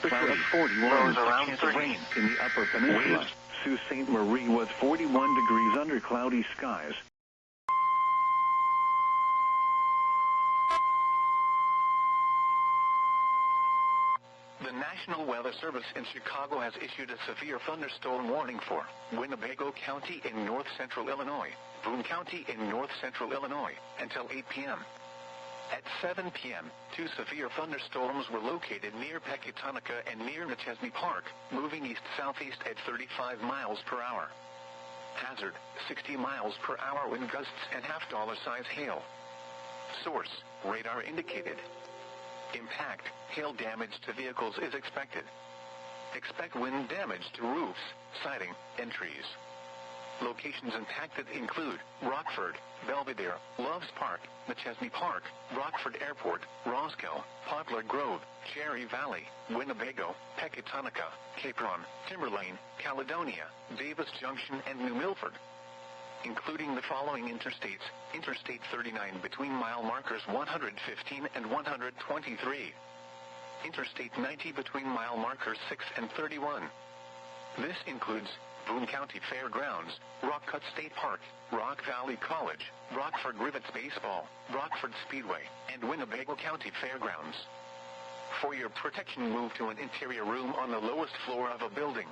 cloudy 41, a chance of rain in the upper peninsula. Sault Ste. Marie with 41 degrees under cloudy skies. The National Weather Service in Chicago has issued a severe thunderstorm warning for Winnebago County in north-central Illinois, Boone County in north-central Illinois, until 8 p.m. At 7 p.m., two severe thunderstorms were located near Pecatonica and near Machesney Park, moving east-southeast at 35 miles per hour. Hazard, 60 miles per hour wind gusts and half-dollar-size hail. Source, radar indicated. Impact, hail damage to vehicles is expected. Expect wind damage to roofs, siding, and trees. Locations impacted include Rockford, Belvedere, Loves Park, Machesney Park, Rockford Airport, Roscoe, Poplar Grove, Cherry Valley, Winnebago, Pecatonica, Capron, Timberlane, Caledonia, Davis Junction, and New Milford. Including the following interstates: Interstate 39 between mile markers 115 and 123. Interstate 90 between mile markers 6 and 31. This includes Boone County Fairgrounds, Rock Cut State Park, Rock Valley College, Rockford Rivets Baseball, Rockford Speedway, and Winnebago County Fairgrounds. For your protection, move to an interior room on the lowest floor of a building.